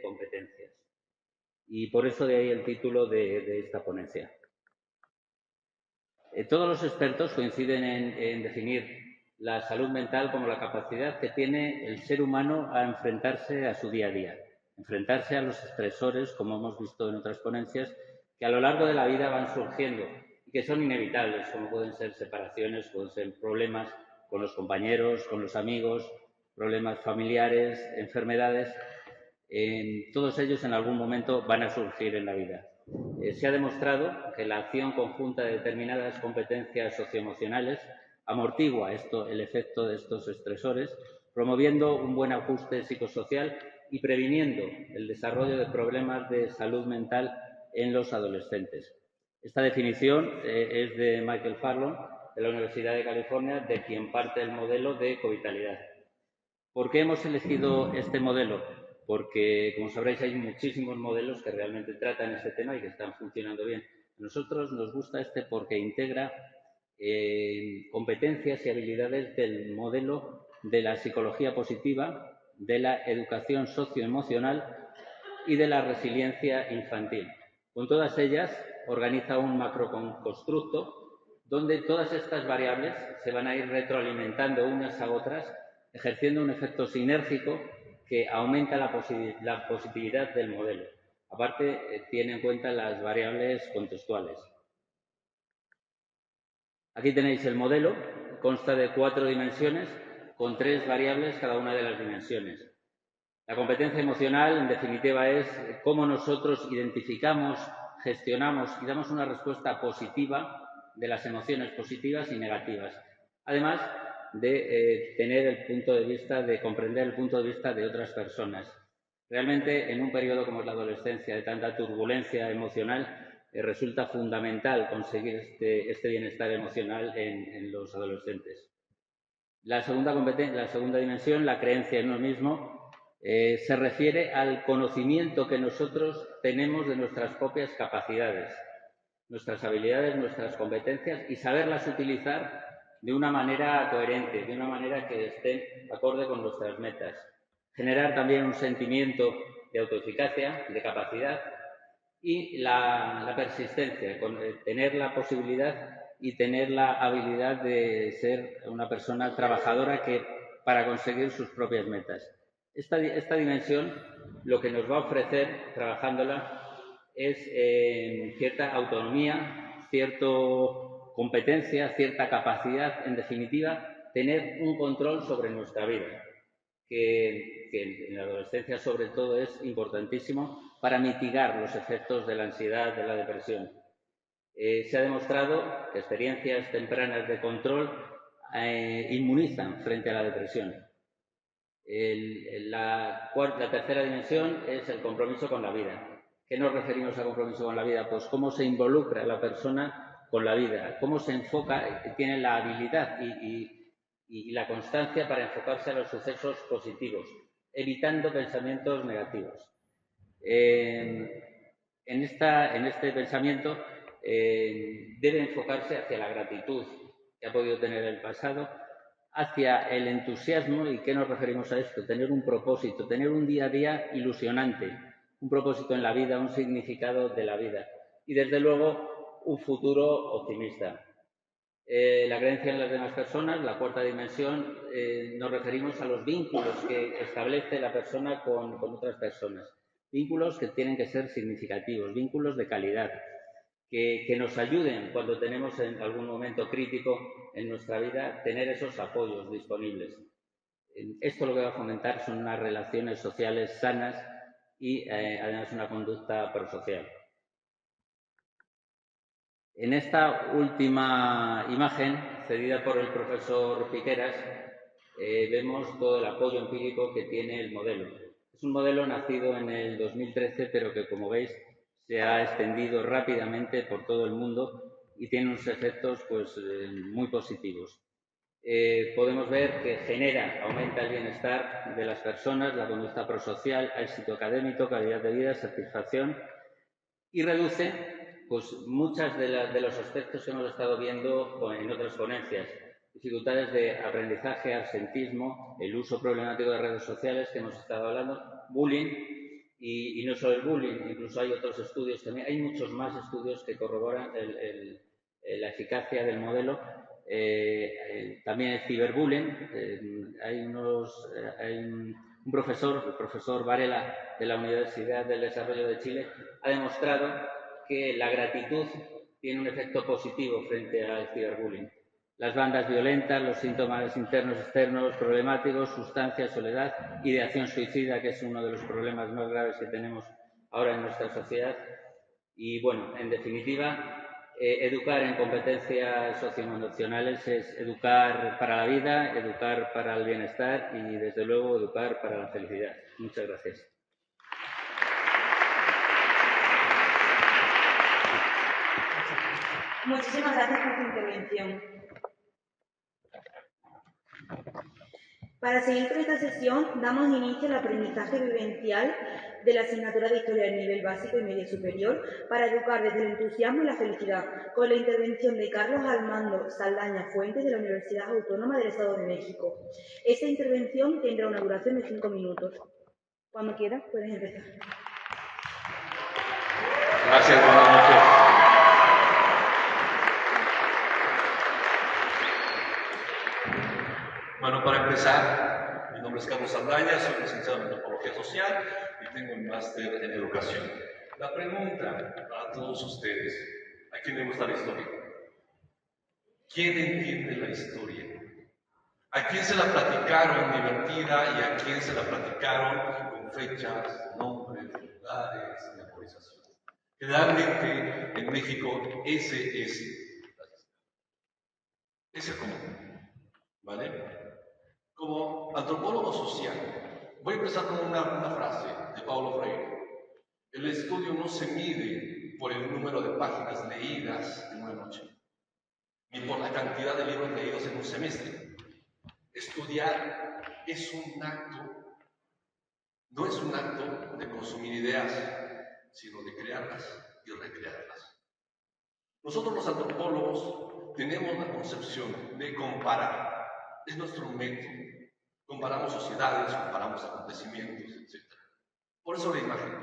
competencias. Y por eso de ahí el título de esta ponencia. Todos los expertos coinciden en definir la salud mental como la capacidad que tiene el ser humano a enfrentarse a su día a día, enfrentarse a los estresores, como hemos visto en otras ponencias, que a lo largo de la vida van surgiendo y que son inevitables, como pueden ser separaciones, pueden ser problemas con los compañeros, con los amigos, problemas familiares, enfermedades. Todos ellos en algún momento van a surgir en la vida. Se ha demostrado que la acción conjunta de determinadas competencias socioemocionales amortigua el efecto de estos estresores, promoviendo un buen ajuste psicosocial y previniendo el desarrollo de problemas de salud mental en los adolescentes. Esta definición es de Michael Farlon, de la Universidad de California, de quien parte el modelo de covitalidad. ¿Por qué hemos elegido este modelo? Porque, como sabréis, hay muchísimos modelos que realmente tratan este tema y que están funcionando bien. A nosotros nos gusta este porque integra competencias y habilidades del modelo de la psicología positiva, de la educación socioemocional y de la resiliencia infantil. Con todas ellas organiza un macroconstructo donde todas estas variables se van a ir retroalimentando unas a otras, ejerciendo un efecto sinérgico que aumenta la positividad del modelo. Aparte, tiene en cuenta las variables contextuales. Aquí tenéis el modelo, consta de 4 dimensiones con 3 variables cada una de las dimensiones. La competencia emocional, en definitiva, es cómo nosotros identificamos, gestionamos y damos una respuesta positiva de las emociones positivas y negativas. Además de tener el punto de vista, de comprender el punto de vista de otras personas. Realmente, en un periodo como es la adolescencia, de tanta turbulencia emocional, resulta fundamental conseguir este bienestar emocional en los adolescentes. La segunda dimensión, la creencia en uno mismo, se refiere al conocimiento que nosotros tenemos de nuestras propias capacidades, nuestras habilidades, nuestras competencias y saberlas utilizar de una manera coherente, de una manera que esté acorde con nuestras metas. Generar también un sentimiento de autoeficacia, de capacidad y la persistencia, tener la posibilidad y tener la habilidad de ser una persona trabajadora para conseguir sus propias metas. Esta dimensión lo que nos va a ofrecer, trabajándola, es cierta autonomía, cierta competencia, cierta capacidad, en definitiva, tener un control sobre nuestra vida, que en la adolescencia sobre todo es importantísimo para mitigar los efectos de la ansiedad, de la depresión. Se ha demostrado que experiencias tempranas de control inmunizan frente a la depresión. La tercera dimensión es el compromiso con la vida. ¿Qué nos referimos a compromiso con la vida? Pues cómo se involucra la persona con la vida, cómo se enfoca, tiene la habilidad y la constancia para enfocarse a los sucesos positivos, evitando pensamientos negativos. En este pensamiento debe enfocarse hacia la gratitud que ha podido tener el pasado, hacia el entusiasmo. ¿Y qué nos referimos a esto? Tener un propósito, tener un día a día ilusionante, un propósito en la vida, un significado de la vida y, desde luego, un futuro optimista. La creencia en las demás personas, la cuarta dimensión, nos referimos a los vínculos que establece la persona con otras personas. Vínculos que tienen que ser significativos, vínculos de calidad, que nos ayuden cuando tenemos en algún momento crítico en nuestra vida, tener esos apoyos disponibles. Esto lo que va a fomentar son unas relaciones sociales sanas y además una conducta prosocial. En esta última imagen, cedida por el profesor Piqueras, vemos todo el apoyo empírico que tiene el modelo. Es un modelo nacido en el 2013, pero que, como veis, se ha extendido rápidamente por todo el mundo y tiene unos efectos muy positivos. Podemos ver que aumenta el bienestar de las personas, la conducta prosocial, éxito académico, calidad de vida, satisfacción y reduce muchas de los aspectos que hemos estado viendo en otras ponencias. Dificultades de aprendizaje, absentismo, el uso problemático de redes sociales que hemos estado hablando, bullying Y no solo el bullying, incluso hay otros estudios también, hay muchos más estudios que corroboran la eficacia del modelo. También el ciberbullying. Hay un profesor, el profesor Varela de la Universidad del Desarrollo de Chile, ha demostrado que la gratitud tiene un efecto positivo frente al ciberbullying. Las bandas violentas, los síntomas internos y externos problemáticos, sustancias, soledad, ideación suicida, que es uno de los problemas más graves que tenemos ahora en nuestra sociedad. Y bueno, en definitiva, educar en competencias socioemocionales es educar para la vida, educar para el bienestar y, desde luego, educar para la felicidad. Muchas gracias. Muchísimas gracias por tu intervención. Para seguir con esta sesión, damos inicio al aprendizaje vivencial de la asignatura de Historia del nivel básico y medio superior para educar desde el entusiasmo y la felicidad, con la intervención de Carlos Armando Saldaña Fuentes de la Universidad Autónoma del Estado de México. Esta intervención tendrá una duración de 5 minutos. Cuando quieras, puedes empezar. Gracias, buenas noches. Bueno, para empezar, mi nombre es Carlos Saldaña, soy licenciado en Antropología Social y tengo un máster en Educación. La pregunta para todos ustedes, ¿a quién le gusta la historia? ¿Quién entiende la historia? ¿A quién se la platicaron divertida y a quién se la platicaron con fechas, nombres, lugares, memorización? Generalmente en México ese es el común, ¿vale? Como antropólogo social, voy a empezar con una frase de Paulo Freire. El estudio no se mide por el número de páginas leídas en una noche, ni por la cantidad de libros leídos en un semestre. Estudiar es un acto, no es un acto de consumir ideas, sino de crearlas y recrearlas. Nosotros los antropólogos tenemos la concepción de comparar, es nuestro método. Comparamos sociedades, comparamos acontecimientos, etc. Por eso la imagen.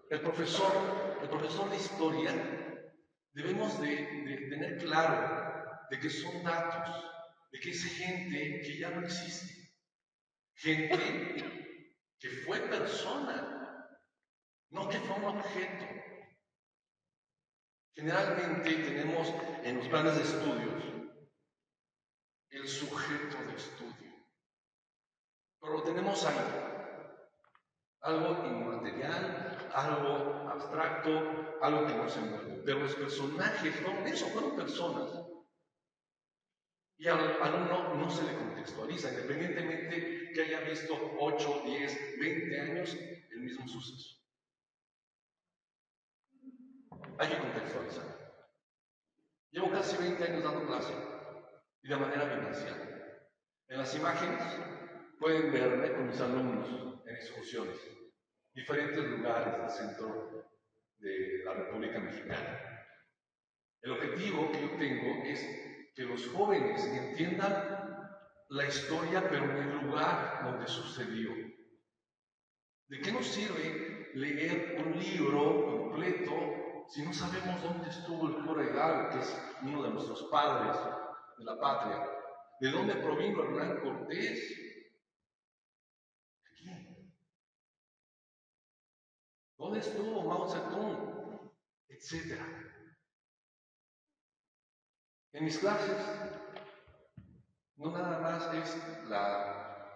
El profesor de historia, debemos de tener claro de que son datos, de que es gente que ya no existe, gente que fue persona, no que fue un objeto. Generalmente tenemos en los planes de estudios el sujeto de estudio, pero lo tenemos ahí, algo inmaterial, algo abstracto, algo que no se mueve. Pero los personajes fueron eso, fueron personas. Y al alumno no se le contextualiza, independientemente que haya visto 8, 10, 20 años el mismo suceso. Hay que contextualizar. Llevo casi 20 años dando clase y de manera vivencial. En las imágenes pueden verme con mis alumnos en excursiones, diferentes lugares del centro de la República Mexicana. El objetivo que yo tengo es que los jóvenes entiendan la historia, pero en el lugar donde sucedió. ¿De qué nos sirve leer un libro completo si no sabemos dónde estuvo el cura Hidalgo, que es uno de nuestros padres de la patria? ¿De dónde provino Hernán Cortés? Aquí. ¿Dónde estuvo Mao Zedong? Etcétera. En mis clases, no nada más es la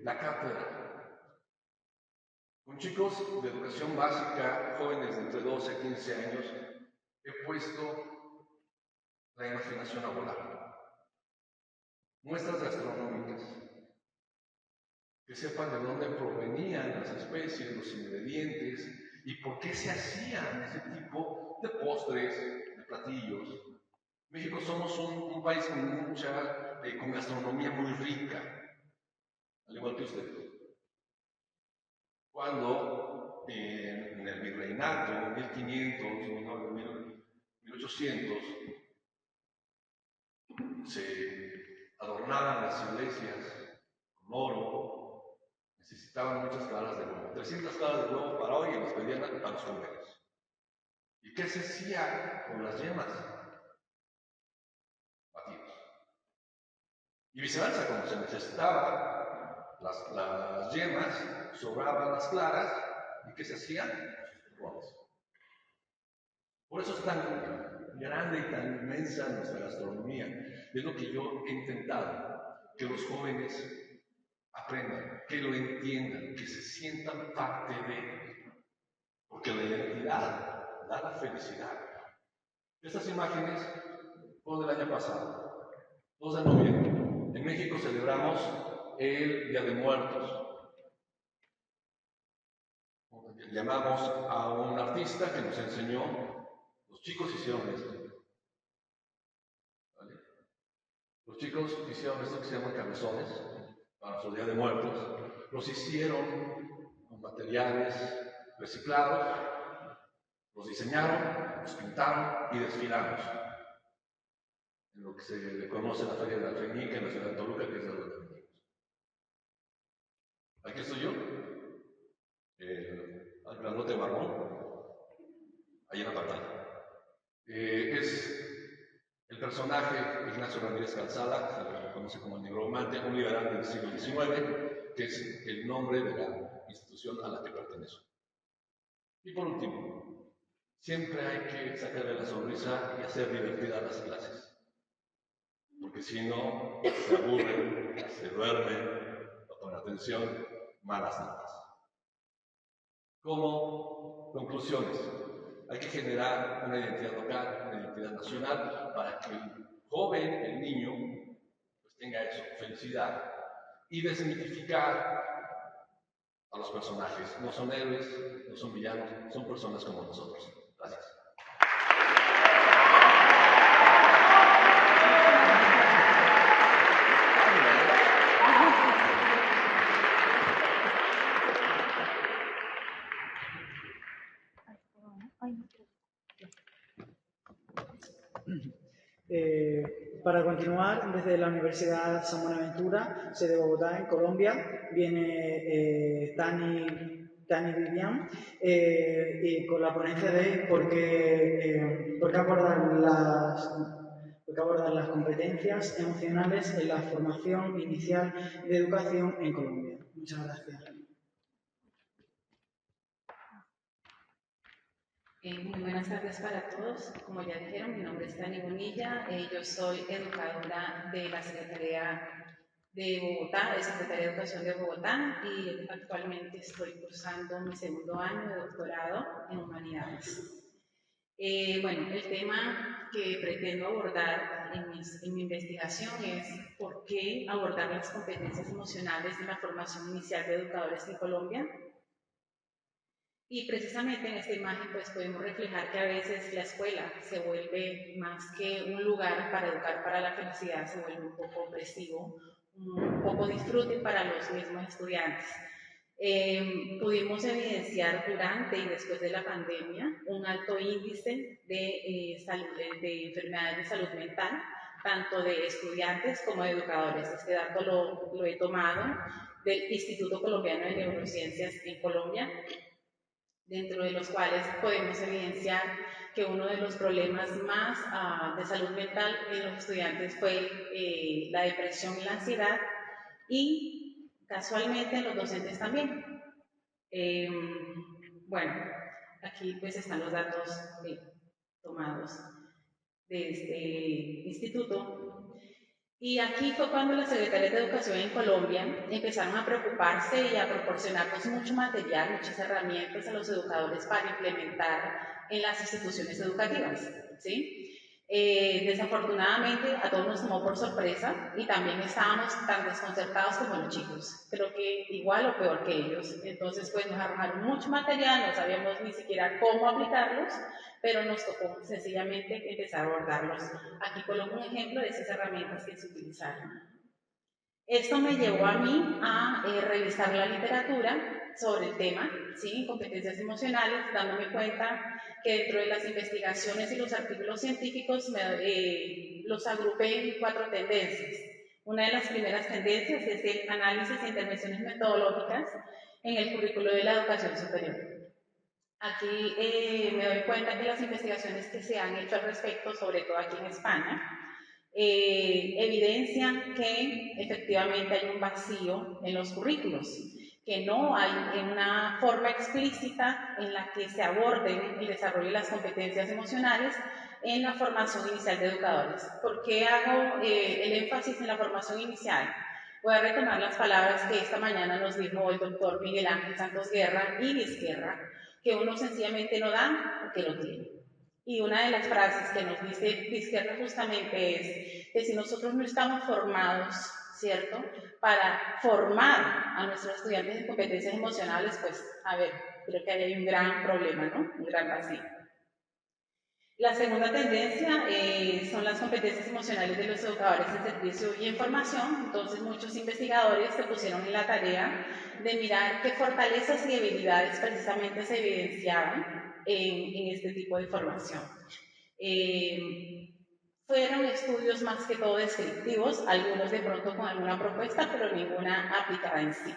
cátedra. Con chicos de educación básica, jóvenes de entre 12 a 15 años, he puesto la imaginación a volar. Muestras gastronómicas, que sepan de dónde provenían las especies, los ingredientes y por qué se hacían ese tipo de postres, de platillos. México somos un país con gastronomía muy rica, al igual que ustedes. Cuando en el virreinato, 1500, 1800, se adornaban las iglesias con oro, necesitaban muchas claras de huevo, 300 claras de huevo para hoy y les pedían a los jóvenes. ¿Y qué se hacía con las yemas? Batidos. Y viceversa, cuando se necesitaban las yemas, sobraban las claras, ¿y qué se hacían? Rones. Por eso es tan grande y tan inmensa nuestra gastronomía. Es lo que yo he intentado, que los jóvenes aprendan, que lo entiendan, que se sientan parte de, porque la identidad da la felicidad. Estas imágenes fueron del año pasado, 2 de noviembre. En México celebramos el Día de Muertos. Llamamos a un artista que nos enseñó, los chicos hicieron esto. ¿Vale? Los chicos hicieron esto que se llama cabezones para su Día de Muertos. Los hicieron con materiales reciclados, los diseñaron, los pintaron y desfilamos en lo que se le conoce la Feria de Alfeñique en la ciudad de Toluca, que es de los Alfeñicos. Aquí estoy yo, al grandote marrón, ahí en la pantalla. Es el personaje Ignacio Ramírez Calzada, se le conoce como el Nigromante, un liberal del siglo XIX, que es el nombre de la institución a la que pertenece. Y por último, siempre hay que sacarle la sonrisa y hacer divertidas las clases, porque si no, se aburren, se duermen, no ponen atención, malas notas. Como conclusiones, hay que generar una identidad local, una identidad nacional, para que el joven, el niño, pues tenga eso, felicidad, y desmitificar a los personajes. No son héroes, no son villanos, son personas como nosotros. Gracias. Para continuar, desde la Universidad San Buenaventura, sede de Bogotá, en Colombia, viene Tani Vivian y con la ponencia de por qué abordan las competencias emocionales en la formación inicial de educación en Colombia. Muchas gracias. Muy buenas tardes para todos. Como ya dijeron, mi nombre es Tani Bonilla. Yo soy educadora de la Secretaría de Bogotá, de Secretaría de Educación de Bogotá, y actualmente estoy cursando mi 2.º año de doctorado en Humanidades. Bueno, el tema que pretendo abordar en mi investigación es por qué abordar las competencias emocionales en la formación inicial de educadores en Colombia. Y precisamente en esta imagen pues podemos reflejar que a veces la escuela se vuelve más que un lugar para educar para la felicidad, se vuelve un poco opresivo, un poco disfrute para los mismos estudiantes. Pudimos evidenciar durante y después de la pandemia un alto índice de enfermedades de salud mental, tanto de estudiantes como de educadores. Este dato lo he tomado del Instituto Colombiano de Neurociencias en Colombia, dentro de los cuales podemos evidenciar que uno de los problemas más de salud mental en los estudiantes fue la depresión y la ansiedad, y casualmente en los docentes también. Bueno, aquí pues están los datos tomados de este instituto. Y aquí fue cuando las secretarias de Educación en Colombia empezaron a preocuparse y a proporcionarnos mucho material, muchas herramientas a los educadores para implementar en las instituciones educativas, ¿sí? Desafortunadamente a todos nos tomó por sorpresa y también estábamos tan desconcertados como los chicos, creo que igual o peor que ellos. Entonces pues nos arrojaron mucho material, no sabíamos ni siquiera cómo aplicarlos, pero nos tocó sencillamente empezar a abordarlos. Aquí coloco un ejemplo de esas herramientas que se utilizaron. Esto me llevó a mí a revisar la literatura sobre el tema, ¿sí? Competencias emocionales, dándome cuenta que dentro de las investigaciones y los artículos científicos los agrupé en 4 tendencias. Una de las primeras tendencias es el análisis e intervenciones metodológicas en el currículo de la educación superior. Aquí me doy cuenta que las investigaciones que se han hecho al respecto, sobre todo aquí en España, evidencian que efectivamente hay un vacío en los currículos, que no hay una forma explícita en la que se aborden el desarrollo de las competencias emocionales en la formación inicial de educadores. ¿Por qué hago el énfasis en la formación inicial? Voy a retomar las palabras que esta mañana nos dijo el doctor Miguel Ángel Santos Guerra y Vizquerra, que uno sencillamente no da porque lo tiene. Y una de las frases que nos dice Vizquerra justamente es que si nosotros no estamos formados, ¿cierto?, para formar a nuestros estudiantes en competencias emocionales, pues, a ver, creo que ahí hay un gran problema, ¿no? Un gran vacío. La segunda tendencia son las competencias emocionales de los educadores en servicio y en formación. Entonces, muchos investigadores se pusieron en la tarea de mirar qué fortalezas y debilidades precisamente se evidenciaban en este tipo de formación. Fueron estudios más que todo descriptivos, algunos de pronto con alguna propuesta, pero ninguna aplicada en sí.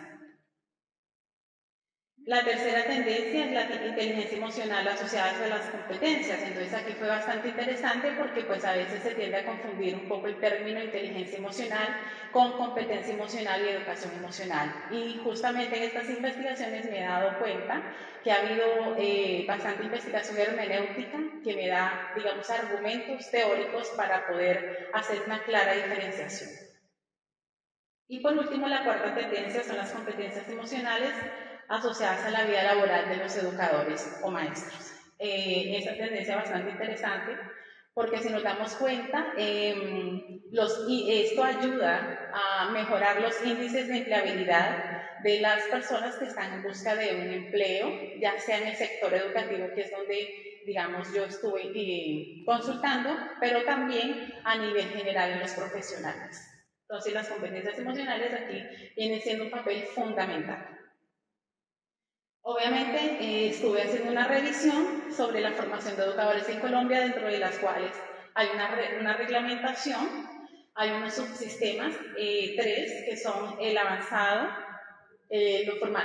La tercera tendencia es la inteligencia emocional asociada a las competencias. Entonces aquí fue bastante interesante porque pues a veces se tiende a confundir un poco el término inteligencia emocional con competencia emocional y educación emocional. Y justamente en estas investigaciones me he dado cuenta que ha habido bastante investigación hermenéutica que me da, digamos, argumentos teóricos para poder hacer una clara diferenciación. Y por último, la cuarta tendencia son las competencias emocionales asociadas a la vida laboral de los educadores o maestros. Esta tendencia es bastante interesante porque si nos damos cuenta, esto ayuda a mejorar los índices de empleabilidad de las personas que están en busca de un empleo, ya sea en el sector educativo, que es donde, digamos, yo estuve consultando, pero también a nivel general en los profesionales. Entonces, las competencias emocionales aquí vienen siendo un papel fundamental. Obviamente, estuve haciendo una revisión sobre la formación de educadores en Colombia, dentro de las cuales hay una reglamentación, hay unos subsistemas, 3, que son el avanzado,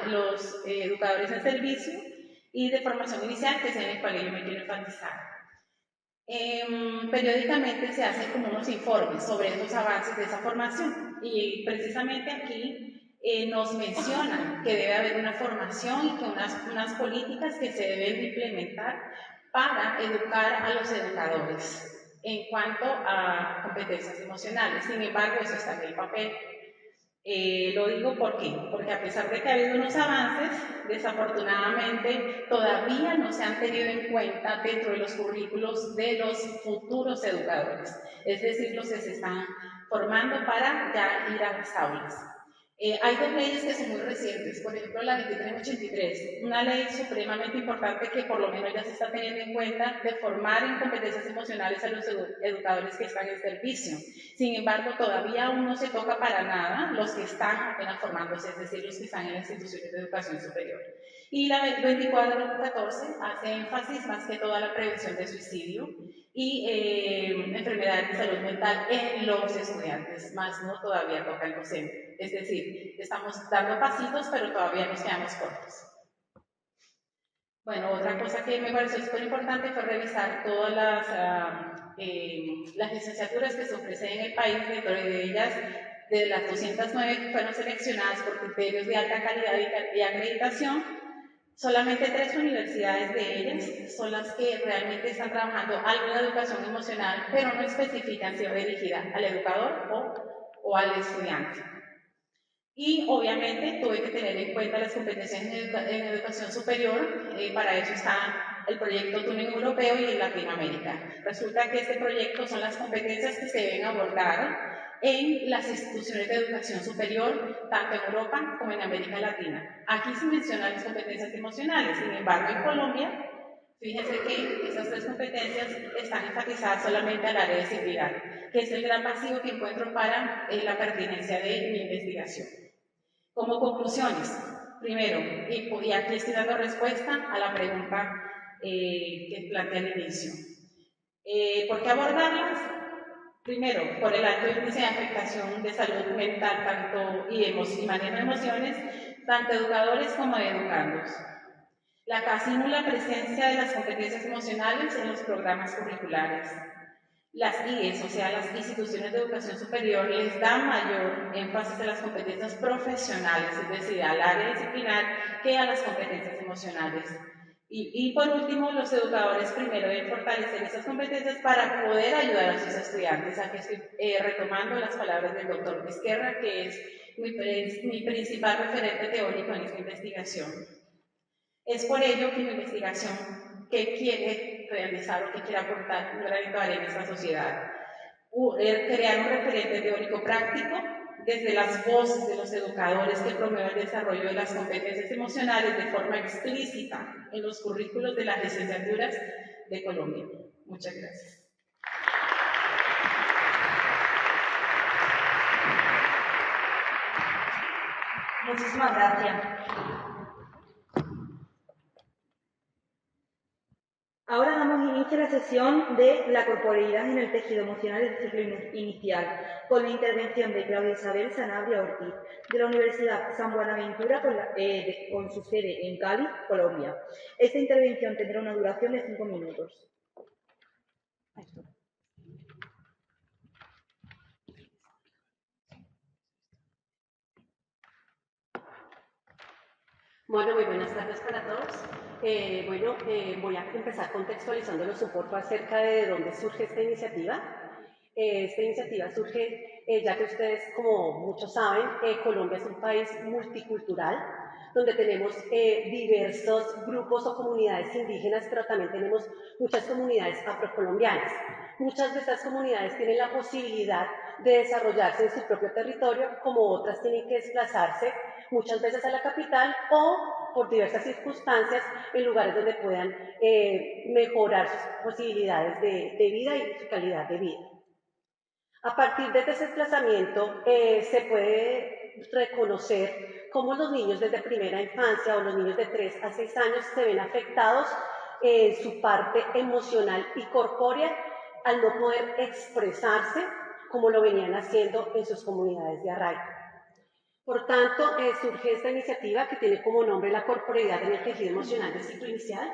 los educadores en servicio y de formación inicial, que es en el cual yo me quiero enfatizar. Periódicamente se hacen como unos informes sobre estos avances de esa formación y precisamente aquí nos mencionan que debe haber una formación y que unas políticas que se deben implementar para educar a los educadores en cuanto a competencias emocionales. Sin embargo, eso está en el papel. Lo digo porque a pesar de que ha habido unos avances, desafortunadamente todavía no se han tenido en cuenta dentro de los currículos de los futuros educadores, es decir, los que se están formando para ya ir a las aulas. Hay 2 leyes que son muy recientes, por ejemplo la 2383, una ley supremamente importante que por lo menos ya se está teniendo en cuenta de formar en competencias emocionales a los educadores que están en servicio. Sin embargo, todavía aún no se toca para nada los que están apenas formándose, es decir, los que están en las instituciones de educación superior. Y la 2414 hace énfasis más que todo a la prevención de suicidio y enfermedades de salud mental en los estudiantes, más no todavía toca el docente. Es decir, estamos dando pasitos, pero todavía nos quedamos cortos. Bueno, otra cosa que me pareció súper importante fue revisar todas las licenciaturas que se ofrecen en el país. Dentro de ellas, de las 209 que fueron seleccionadas por criterios de alta calidad y acreditación, solamente 3 universidades de ellas son las que realmente están trabajando algo de educación emocional, pero no especifican si va dirigida al educador o al estudiante. Y obviamente tuve que tener en cuenta las competencias en educación superior, para eso está el proyecto Tuning Europeo y en Latinoamérica. Resulta que este proyecto son las competencias que se deben abordar en las instituciones de educación superior, tanto en Europa como en América Latina. Aquí se mencionan las competencias emocionales, sin embargo en Colombia, fíjense que esas 3 competencias están enfatizadas solamente al área de seguridad, que es el gran vacío que encuentro para la pertinencia de mi investigación. Como conclusiones, primero, y aquí estoy dando respuesta a la pregunta que planteé al inicio. ¿Por qué abordarlas? Primero, por el alto índice de afectación de salud mental y manejo de emociones, tanto educadores como de educandos. La casi nula presencia de las competencias emocionales en los programas curriculares. Las IES, o sea, las instituciones de educación superior, les dan mayor énfasis a las competencias profesionales, es decir, al área disciplinar, que a las competencias emocionales. Y por último, los educadores primero deben fortalecer esas competencias para poder ayudar a sus estudiantes. Aquí estoy retomando las palabras del doctor Vizquerra, que es mi principal referente teórico en esta investigación. Es por ello que mi investigación, que quiere realizar o que quiere aportar un granito de arena a esta sociedad, crear un referente teórico práctico desde las voces de los educadores que promueven el desarrollo de las competencias emocionales de forma explícita en los currículos de las licenciaturas de Colombia. Muchas gracias. Muchísimas gracias. Ahora damos inicio a la sesión de la corporeidad en el tejido emocional del ciclo inicial, con la intervención de Claudia Isabel Sanabria Ortiz, de la Universidad San Buenaventura, con su sede en Cali, Colombia. Esta intervención tendrá una duración de 5 minutos. Bueno, muy buenas tardes para todos. Voy a empezar contextualizándolos un poco acerca de dónde surge esta iniciativa. Esta iniciativa surge, ya que ustedes, como muchos saben, Colombia es un país multicultural, donde tenemos diversos grupos o comunidades indígenas, pero también tenemos muchas comunidades afrocolombianas. Muchas de estas comunidades tienen la posibilidad de desarrollarse en su propio territorio, como otras tienen que desplazarse muchas veces a la capital o por diversas circunstancias en lugares donde puedan mejorar sus posibilidades de vida y su calidad de vida. A partir de este desplazamiento se puede reconocer cómo los niños desde primera infancia o los niños de 3 a 6 años se ven afectados en su parte emocional y corpórea al no poder expresarse como lo venían haciendo en sus comunidades de arraigo. Por tanto, surge esta iniciativa que tiene como nombre la corporeidad en el tejido emocional del ciclo inicial,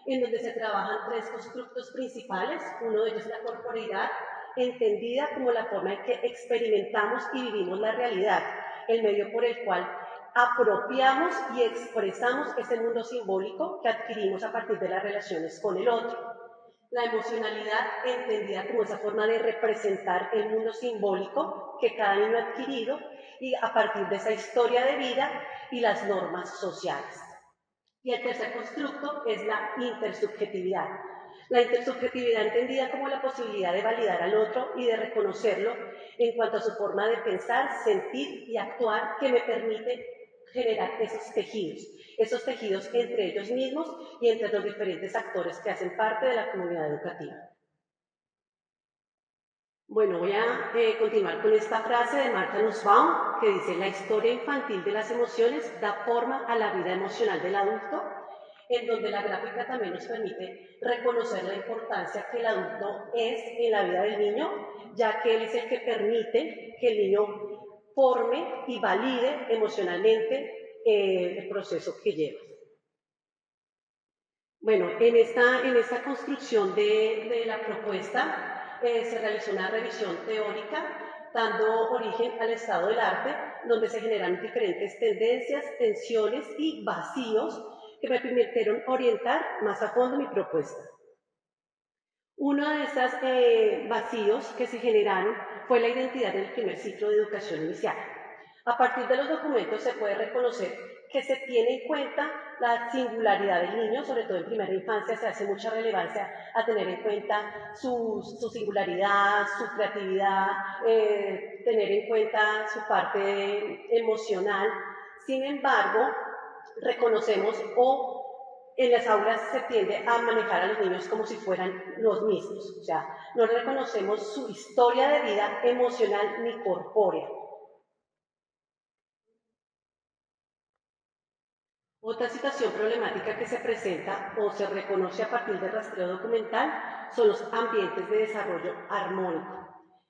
en donde se trabajan 3 constructos principales. Uno de ellos es la corporeidad, entendida como la forma en que experimentamos y vivimos la realidad, el medio por el cual apropiamos y expresamos ese mundo simbólico que adquirimos a partir de las relaciones con el otro. La emocionalidad, entendida como esa forma de representar el mundo simbólico que cada niño ha adquirido y a partir de esa historia de vida y las normas sociales. Y el tercer constructo es la intersubjetividad. La intersubjetividad entendida como la posibilidad de validar al otro y de reconocerlo en cuanto a su forma de pensar, sentir y actuar, que me permite generar esos tejidos entre ellos mismos y entre los diferentes actores que hacen parte de la comunidad educativa. Bueno, voy a continuar con esta frase de Martha Nussbaum, que dice: la historia infantil de las emociones da forma a la vida emocional del adulto, en donde la gráfica también nos permite reconocer la importancia que el adulto es en la vida del niño, ya que él es el que permite que el niño forme y valide emocionalmente el proceso que lleva. Bueno, en esta construcción de la propuesta se realizó una revisión teórica dando origen al estado del arte, donde se generan diferentes tendencias, tensiones y vacíos que me permitieron orientar más a fondo mi propuesta. Uno de esos vacíos que se generaron fue la identidad del primer ciclo de educación inicial. A partir de los documentos se puede reconocer que se tiene en cuenta la singularidad del niño, sobre todo en primera infancia se hace mucha relevancia a tener en cuenta su singularidad, su creatividad, tener en cuenta su parte emocional. Sin embargo, reconocemos en las aulas se tiende a manejar a los niños como si fueran los mismos, o sea, no reconocemos su historia de vida emocional ni corpórea. Otra situación problemática que se presenta o se reconoce a partir del rastreo documental son los ambientes de desarrollo armónico.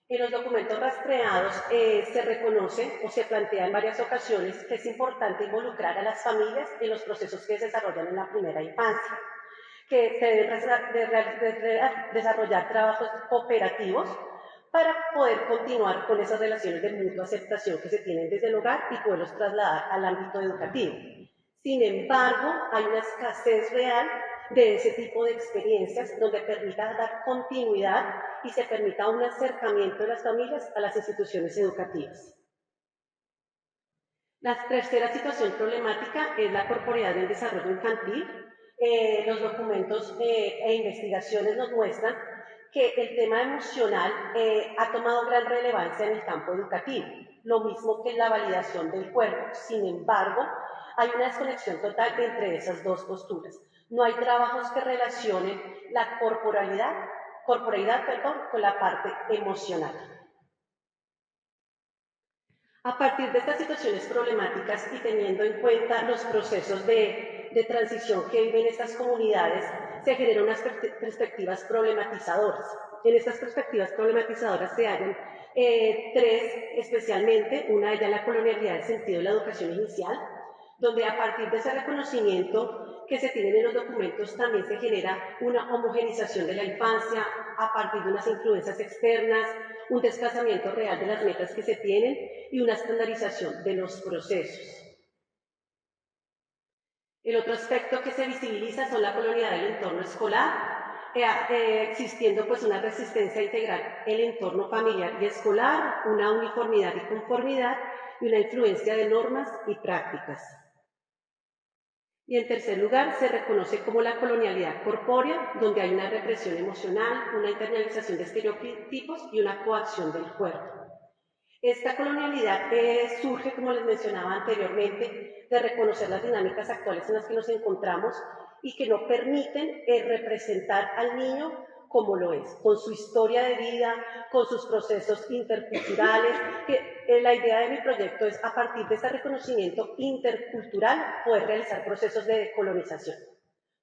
En los documentos rastreados se reconoce o se plantea en varias ocasiones que es importante involucrar a las familias en los procesos que se desarrollan en la primera infancia, que se deben desarrollar trabajos cooperativos para poder continuar con esas relaciones de mutua aceptación que se tienen desde el hogar y poderlos trasladar al ámbito educativo. Sin embargo, hay una escasez real de ese tipo de experiencias donde permita dar continuidad y se permita un acercamiento de las familias a las instituciones educativas. La tercera situación problemática es la corporeidad del desarrollo infantil. Los documentos e investigaciones nos muestran que el tema emocional ha tomado gran relevancia en el campo educativo, lo mismo que la validación del cuerpo. Sin embargo, hay una desconexión total entre esas dos posturas. No hay trabajos que relacionen la corporeidad con la parte emocional. A partir de estas situaciones problemáticas y teniendo en cuenta los procesos de transición que viven estas comunidades, se generan unas perspectivas problematizadoras. En estas perspectivas problematizadoras se hallan tres especialmente, una de ellas la colonialidad del sentido de la educación inicial, donde a partir de ese reconocimiento que se tienen en los documentos también se genera una homogenización de la infancia a partir de unas influencias externas, un desplazamiento real de las metas que se tienen y una estandarización de los procesos. El otro aspecto que se visibiliza son la colonialidad del entorno escolar, existiendo pues una resistencia a integrar el entorno familiar y escolar, una uniformidad y conformidad y una influencia de normas y prácticas. Y en tercer lugar, se reconoce como la colonialidad corpórea, donde hay una represión emocional, una internalización de estereotipos y una coacción del cuerpo. Esta colonialidad surge, como les mencionaba anteriormente, de reconocer las dinámicas actuales en las que nos encontramos y que no permiten representar al niño como lo es, con su historia de vida, con sus procesos interculturales. La idea de mi proyecto es, a partir de este reconocimiento intercultural, poder realizar procesos de decolonización,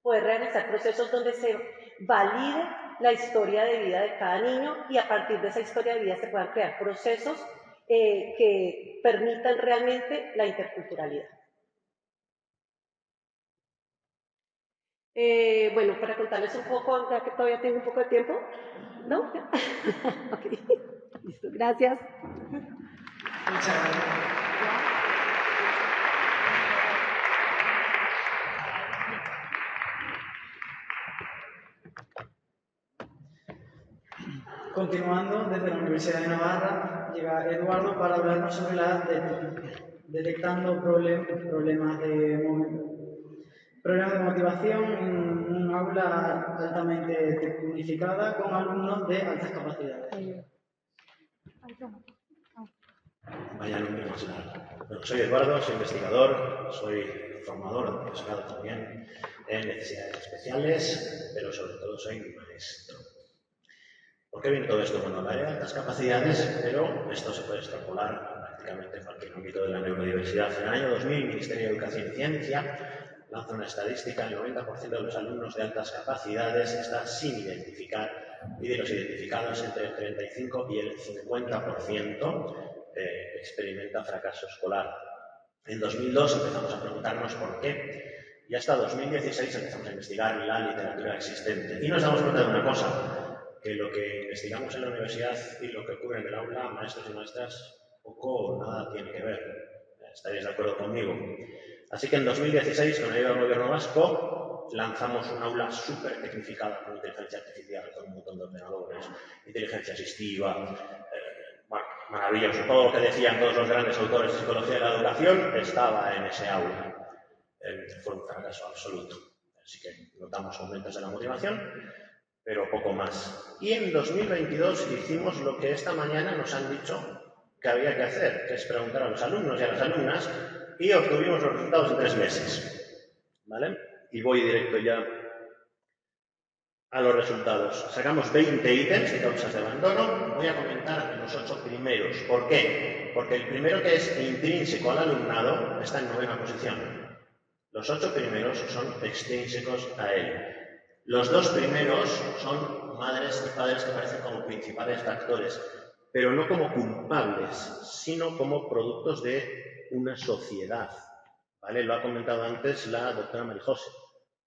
poder realizar procesos donde se valide la historia de vida de cada niño y a partir de esa historia de vida se puedan crear procesos que permitan realmente la interculturalidad. Bueno, para contarles un poco, ya que todavía tengo un poco de tiempo, ¿no? Ok, listo, gracias. Muchas gracias. Continuando, desde la Universidad de Navarra, llega Eduardo para hablarnos sobre detectando problemas de motivación en un aula altamente tecnificada con alumnos de altas capacidades. Vaya nombre más largo. Bueno, soy Eduardo, soy investigador, soy formador, profesorado también en necesidades especiales, pero sobre todo soy maestro. ¿Por qué viene todo esto? Bueno, hablaré de altas capacidades, pero esto se puede extrapolar a prácticamente cualquier ámbito de la neurodiversidad. En el año 2000, el Ministerio de Educación y Ciencia lanza una estadística: el 90% de los alumnos de altas capacidades está sin identificar, y de los identificados entre el 35 y el 50% experimenta fracaso escolar. En 2002 empezamos a preguntarnos por qué, y hasta 2016 empezamos a investigar la literatura existente. Y nos damos cuenta de una cosa, que lo que investigamos en la universidad y lo que ocurre en el aula, maestros y maestras, poco o nada tiene que ver. ¿Estaréis de acuerdo conmigo? Así que en 2016, con la ayuda del gobierno vasco, lanzamos un aula súper tecnificada con inteligencia artificial, con un montón de ordenadores, inteligencia asistiva, bueno, maravilloso. Todo lo que decían todos los grandes autores de psicología de la educación estaba en ese aula. Fue un fracaso absoluto. Así que notamos aumentos de la motivación, pero poco más. Y en 2022 hicimos lo que esta mañana nos han dicho que había que hacer, que es preguntar a los alumnos y a las alumnas, y obtuvimos los resultados en 3 meses. ¿Vale? Y voy directo ya a los resultados. Sacamos 20 ítems de causas de abandono. Voy a comentar los 8 primeros. ¿Por qué? Porque el primero, que es intrínseco al alumnado, está en 9ª posición. Los 8 primeros son extrínsecos a él. Los 2 primeros son madres y padres que aparecen como principales factores. pero no como culpables, sino como productos de una sociedad. ¿Vale? Lo ha comentado antes la doctora Marijose,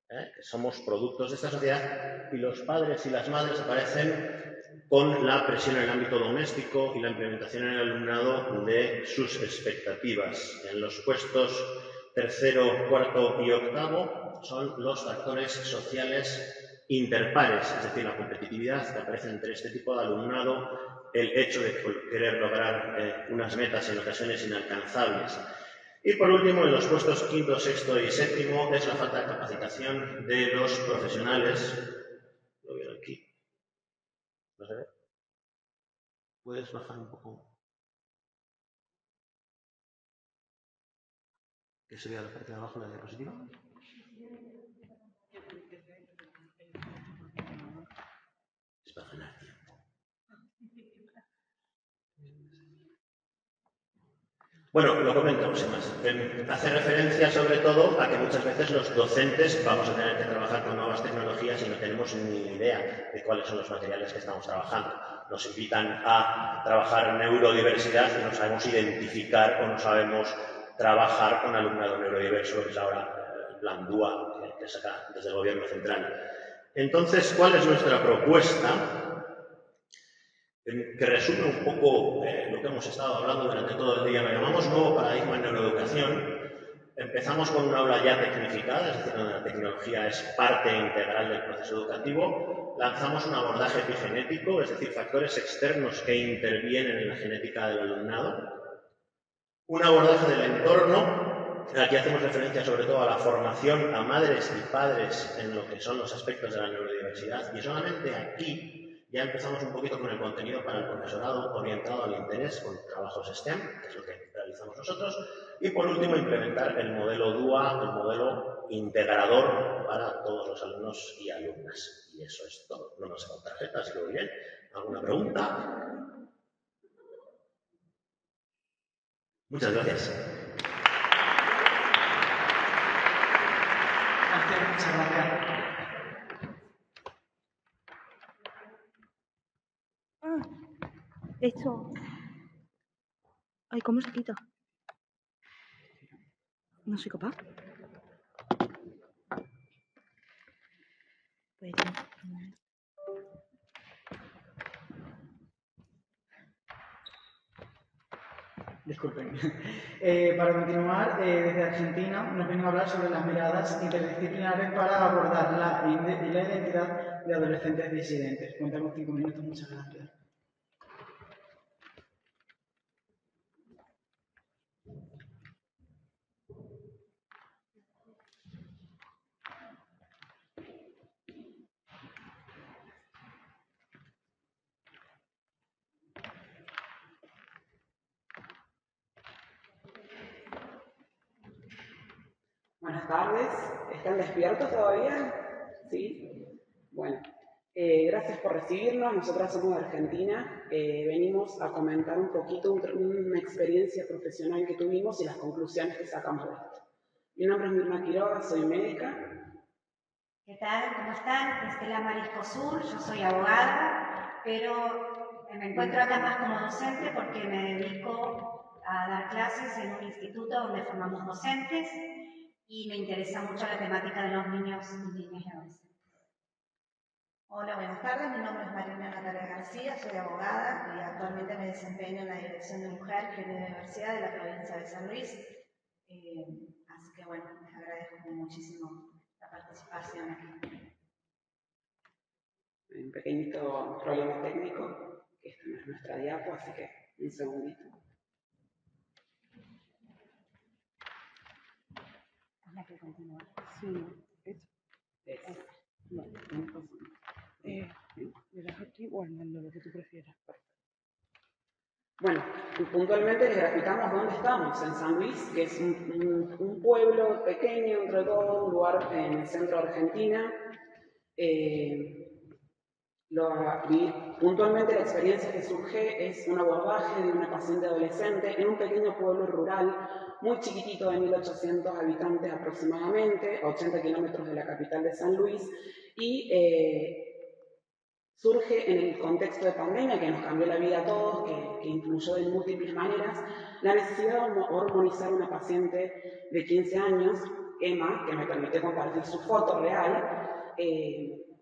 que somos productos de esta sociedad y los padres y las madres aparecen con la presión en el ámbito doméstico y la implementación en el alumnado de sus expectativas. En los puestos tercero, cuarto y octavo son los factores sociales interpares, es decir, la competitividad que aparece entre este tipo de alumnado, el hecho de querer lograr unas metas en ocasiones inalcanzables. Y por último, en los puestos quinto, sexto y séptimo es la falta de capacitación de los profesionales. Lo veo aquí. ¿No se ve? ¿Puedes bajar un poco? Que se vea la parte de abajo de la diapositiva. Es para ganar tiempo. Bueno, lo comentamos sin más. Hace referencia sobre todo a que muchas veces los docentes vamos a tener que trabajar con nuevas tecnologías y no tenemos ni idea de cuáles son los materiales que estamos trabajando. Nos invitan a trabajar neurodiversidad y no sabemos identificar o no sabemos trabajar con alumnado neurodiverso, lo que es ahora el plan DUA que saca desde el Gobierno central. Entonces, ¿cuál es nuestra propuesta? Que resume un poco lo que hemos estado hablando durante todo el día. Lo llamamos nuevo paradigma en neuroeducación. Empezamos con una aula ya tecnificada, es decir, donde la tecnología es parte integral del proceso educativo. Lanzamos un abordaje epigenético, es decir, factores externos que intervienen en la genética del alumnado. Un abordaje del entorno. Aquí hacemos referencia sobre todo a la formación a madres y padres en lo que son los aspectos de la neurodiversidad. Y solamente aquí ya empezamos un poquito con el contenido para el profesorado orientado al interés con trabajos STEM, que es lo que realizamos nosotros. Y por último, implementar el modelo DUA, el modelo integrador para todos los alumnos y alumnas. Y eso es todo. No nos hago tarjetas, así que muy bien. ¿Alguna pregunta? Muchas gracias. Muchas gracias. Esto. Ay, ¿cómo se quita? No soy capaz. Pues, Disculpen. Para continuar, desde Argentina nos vienen a hablar sobre las miradas interdisciplinares para abordar la identidad de adolescentes disidentes. Contamos 5 minutos, muchas gracias. Buenas tardes, ¿están despiertos todavía? ¿Sí? Bueno, gracias por recibirnos, nosotras somos de Argentina, venimos a comentar un poquito una experiencia profesional que tuvimos y las conclusiones que sacamos de esto. Mi nombre es Mirna Quiroga, soy médica. ¿Qué tal? ¿Cómo están? Estela Marisco Sur, yo soy abogada, pero me encuentro acá más como docente porque me dedico a dar clases en un instituto donde formamos docentes y me interesa mucho la temática de los niños y niñas y adolescentes. Hola, buenas tardes. Mi nombre es Marina Natalia García, soy abogada y actualmente me desempeño en la Dirección de Mujer, Género y Diversidad de la provincia de San Luis. Así que bueno, les agradezco muchísimo la participación aquí. Un pequeñito problema técnico, que esta no es nuestra diapo, así que un segundito. ¿La que continúa? Sí, eso. No, ¿Le das aquí o Armando, lo que tú prefieras? Bueno, puntualmente les grafitamos dónde estamos, en San Luis, que es un pueblo pequeño, entre todo, un lugar en el centro de Argentina. Puntualmente la experiencia que surge es un abordaje de una paciente adolescente en un pequeño pueblo rural, muy chiquitito de 1.800 habitantes aproximadamente, a 80 kilómetros de la capital de San Luis, y Surge en el contexto de pandemia que nos cambió la vida a todos, que influyó de múltiples maneras, la necesidad de hormonizar a una paciente de 15 años, Emma, que me permitió compartir su foto real.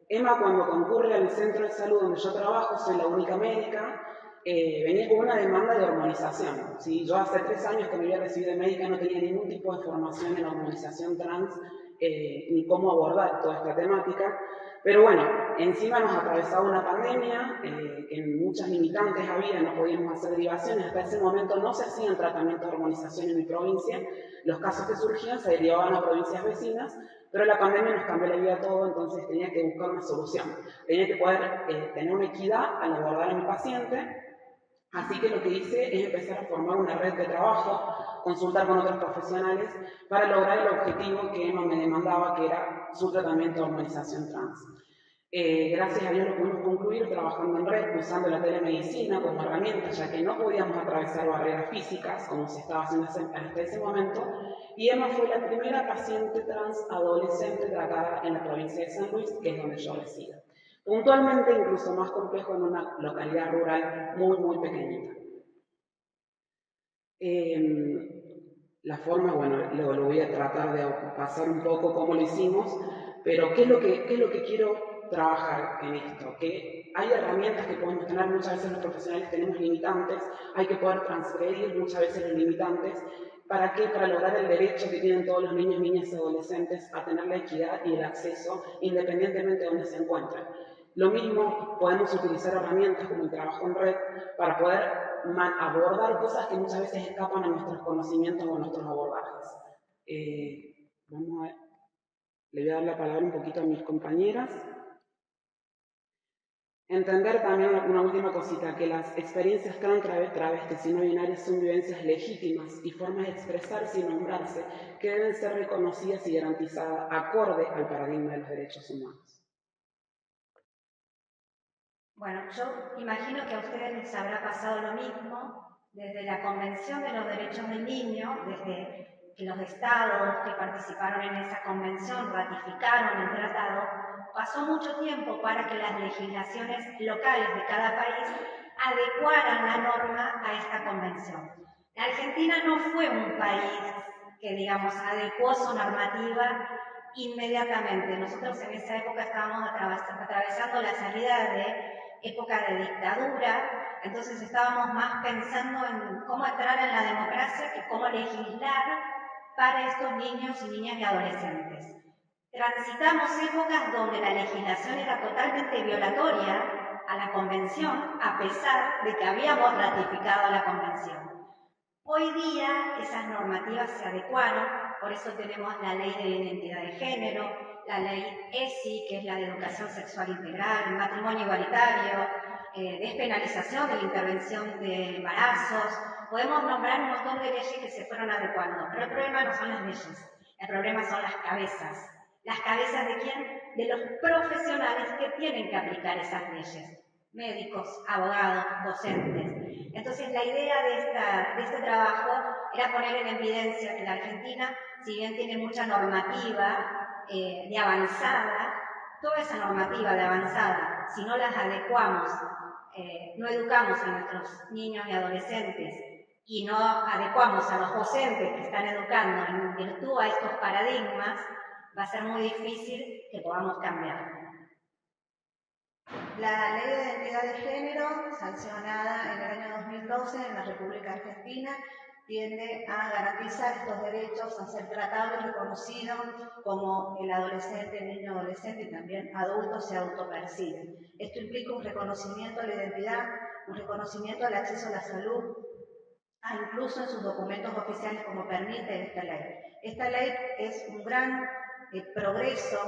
Emma, cuando concurre al centro de salud donde yo trabajo, soy la única médica, venía con una demanda de hormonización. ¿Sí? Yo hace 3 años que me había recibido de médica no tenía ningún tipo de formación en hormonización trans, ni cómo abordar toda esta temática. Pero bueno, encima nos atravesaba una pandemia, que muchas limitantes había, no podíamos hacer derivaciones. Hasta ese momento no se hacían tratamientos de hormonización en mi provincia. Los casos que surgían se derivaban a provincias vecinas, pero la pandemia nos cambió la vida a todo, entonces tenía que buscar una solución. Tenía que poder tener una equidad al abordar a mi paciente. Así que lo que hice es empezar a formar una red de trabajo, consultar con otros profesionales para lograr el objetivo que Emma me demandaba, que era su tratamiento de hormonización trans. Gracias a Dios lo pudimos concluir trabajando en red, usando la telemedicina como herramienta, ya que no podíamos atravesar barreras físicas, como se estaba haciendo hasta ese momento, y Emma fue la primera paciente trans adolescente tratada en la provincia de San Luis, que es donde yo resido. Puntualmente, incluso más complejo en una localidad rural muy, muy pequeñita. La forma, bueno, luego lo voy a tratar de pasar un poco cómo lo hicimos, pero ¿qué es lo que quiero trabajar en esto? Que hay herramientas que podemos tener, muchas veces los profesionales tenemos limitantes, hay que poder transgredir muchas veces los limitantes. ¿Para qué? Para lograr el derecho que tienen todos los niños, niñas y adolescentes a tener la equidad y el acceso independientemente de donde se encuentren. Lo mismo, podemos utilizar herramientas como el trabajo en red para poder abordar cosas que muchas veces escapan a nuestros conocimientos o a nuestros abordajes. Vamos a ver. Le voy a dar la palabra un poquito a mis compañeras. Entender también una última cosita, que las experiencias trans, travestis y no binarias son vivencias legítimas y formas de expresarse y nombrarse que deben ser reconocidas y garantizadas acorde al paradigma de los derechos humanos. Bueno, yo imagino que a ustedes les habrá pasado lo mismo desde la Convención de los Derechos del Niño, desde que los estados que participaron en esa convención ratificaron el tratado. Pasó mucho tiempo para que las legislaciones locales de cada país adecuaran la norma a esta convención. La Argentina no fue un país que, digamos, adecuó su normativa inmediatamente. Nosotros en esa época estábamos atravesando la salida de época de dictadura, entonces estábamos más pensando en cómo entrar en la democracia que cómo legislar para estos niños y niñas y adolescentes. Transitamos épocas donde la legislación era totalmente violatoria a la Convención, a pesar de que habíamos ratificado la Convención. Hoy día esas normativas se adecuaron, por eso tenemos la Ley de Identidad de Género, la Ley ESI, que es la de Educación Sexual Integral, el matrimonio igualitario, despenalización de la intervención de embarazos. Podemos nombrar un montón de leyes que se fueron adecuando, pero el problema no son las leyes, el problema son las cabezas. ¿Las cabezas de quién? De los profesionales que tienen que aplicar esas leyes. Médicos, abogados, docentes. Entonces la idea de este trabajo era poner en evidencia que la Argentina, si bien tiene mucha normativa de avanzada, toda esa normativa de avanzada, si no las adecuamos, no educamos a nuestros niños y adolescentes y no adecuamos a los docentes que están educando en virtud a estos paradigmas, va a ser muy difícil que podamos cambiar. La Ley de Identidad de Género, sancionada en el año 2012 en la República Argentina, tiende a garantizar estos derechos, a ser tratado y reconocido como el adolescente, el niño adolescente y también adulto se autopercibe. Esto implica un reconocimiento de la identidad, un reconocimiento al acceso a la salud, incluso en sus documentos oficiales como permite esta ley. Esta ley es un gran progreso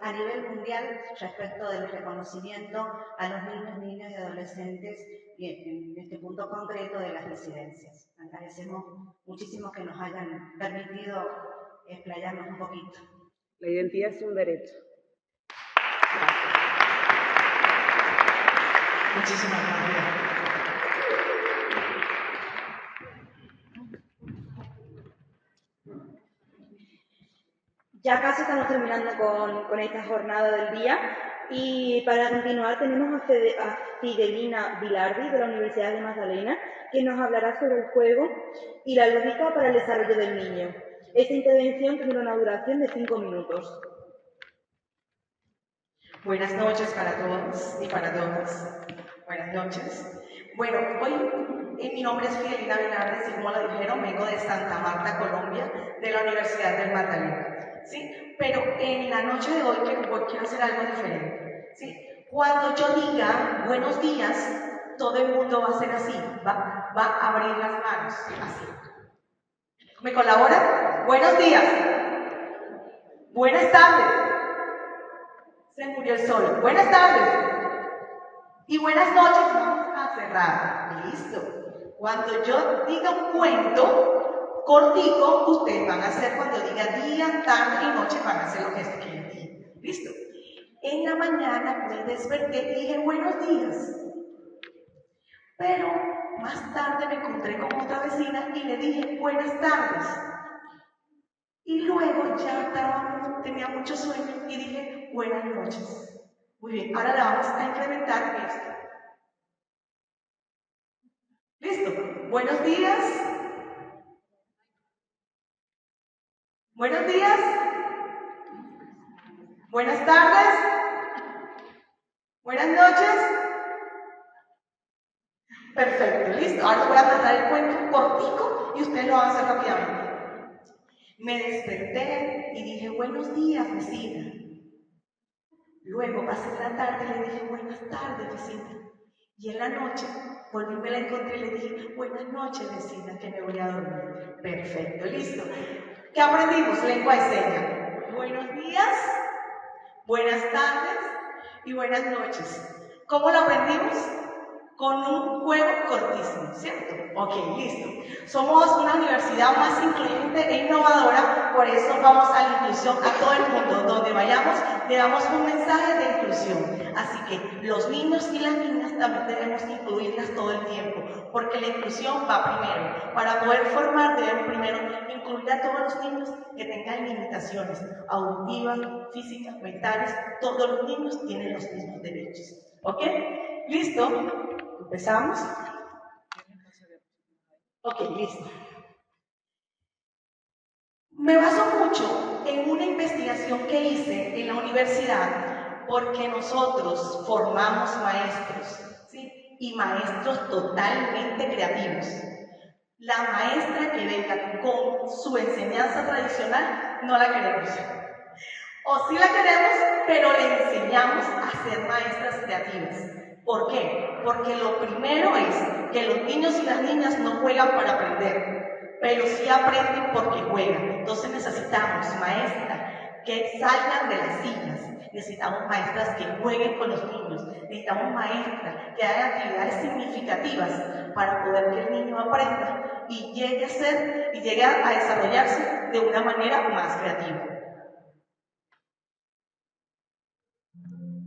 a nivel mundial respecto del reconocimiento a los niños, niñas y adolescentes en este punto concreto de las disidencias. Agradecemos muchísimo que nos hayan permitido explayarnos un poquito. La identidad es un derecho. Gracias. Muchísimas gracias. Ya casi estamos terminando con esta jornada del día. Y para continuar tenemos a Fidelina Vilardi de la Universidad de Magdalena, que nos hablará sobre el juego y la lógica para el desarrollo del niño. Esta intervención tendrá una duración de 5 minutos. Buenas noches para todos y para todas. Buenas noches. Bueno, hoy mi nombre es Fidelina Vilardi, y como lo dijeron, vengo de Santa Marta, Colombia, de la Universidad del Magdalena. ¿Sí? Pero en la noche de hoy quiero hacer algo diferente. ¿Sí? Cuando yo diga buenos días, todo el mundo va a hacer así, va a abrir las manos, así. ¿Me colaboran? Buenos días. Buenas tardes. Se murió el sol. Buenas tardes. Y buenas noches. Vamos a cerrar. Listo. Cuando yo diga un cuento cortico, ustedes van a hacer cuando diga día, tarde y noche, van a hacer lo que es que diga. Listo. En la mañana me desperté y dije buenos días. Pero más tarde me encontré con otra vecina y le dije buenas tardes. Y luego ya tenía mucho sueño y dije buenas noches. Muy bien, ahora le vamos a incrementar esto. ¿Listo? Buenos días. Buenos días. Buenas tardes. Buenas noches. Perfecto, listo. Ahora voy a mandar el cuento cortico y ustedes lo van a hacer rápidamente. Me desperté y dije buenos días, vecina. Luego pasé la tarde y le dije buenas tardes, vecina. Y en la noche volví, me la encontré y le dije buenas noches, vecina, que me voy a dormir. Perfecto, listo. ¿Qué aprendimos? Lengua de señas. Buenos días, buenas tardes y buenas noches. ¿Cómo lo aprendimos? Con un juego cortísimo, ¿cierto? Ok, listo. Somos una universidad más incluyente e innovadora, por eso vamos a la inclusión a todo el mundo. Donde vayamos, le damos un mensaje de inclusión. Así que los niños y las niñas también debemos incluirlas todo el tiempo, porque la inclusión va primero. Para poder formar, debemos primero incluir a todos los niños que tengan limitaciones auditivas, físicas, mentales. Todos los niños tienen los mismos derechos. ¿Ok? ¿Listo? ¿Empezamos? Ok, listo. Me baso mucho en una investigación que hice en la universidad porque nosotros formamos maestros, ¿sí? Y maestros totalmente creativos. La maestra que venga con su enseñanza tradicional no la queremos. O sí la queremos, pero le enseñamos a ser maestras creativas. ¿Por qué? Porque lo primero es que los niños y las niñas no juegan para aprender, pero sí aprenden porque juegan. Entonces necesitamos maestras que salgan de las sillas, necesitamos maestras que jueguen con los niños, necesitamos maestras que hagan actividades significativas para poder que el niño aprenda y llegue a ser y llegue a desarrollarse de una manera más creativa.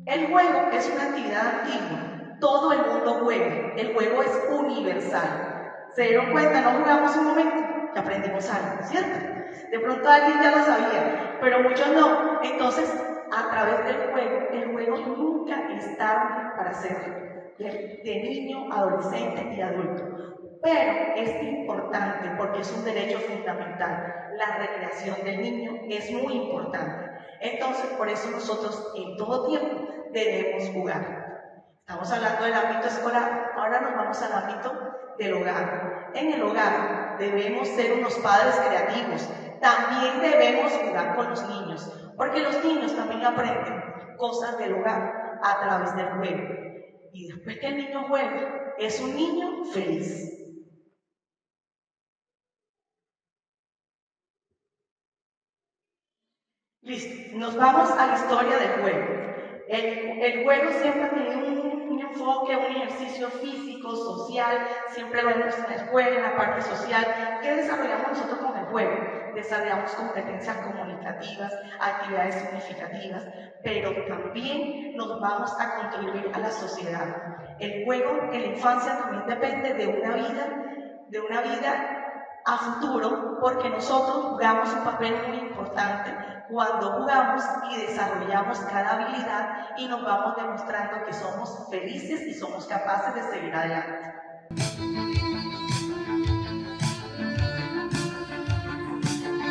El juego es una actividad antigua, todo el mundo juega, el juego es universal. ¿Se dieron cuenta? No jugamos un momento, que aprendimos algo, ¿cierto? De pronto alguien ya lo sabía, pero muchos no. Entonces, a través del juego, el juego nunca es tarde para hacerlo, de niño, adolescente y adulto. Pero es importante porque es un derecho fundamental. La recreación del niño es muy importante. Entonces, por eso nosotros en todo tiempo debemos jugar. Estamos hablando del ámbito escolar, ahora nos vamos al ámbito del hogar. En el hogar debemos ser unos padres creativos. También debemos jugar con los niños, porque los niños también aprenden cosas del hogar a través del juego. Y después que el niño juega, es un niño feliz. Listo, nos vamos a la historia del juego. El juego siempre tiene un enfoque, un ejercicio físico, social, siempre lo vemos en la escuela, en la parte social. ¿Qué desarrollamos nosotros con el juego? Desarrollamos competencias comunicativas, actividades significativas, pero también nos vamos a contribuir a la sociedad. El juego en la infancia también depende de una vida a futuro, porque nosotros jugamos un papel muy importante cuando jugamos y desarrollamos cada habilidad y nos vamos demostrando que somos felices y somos capaces de seguir adelante.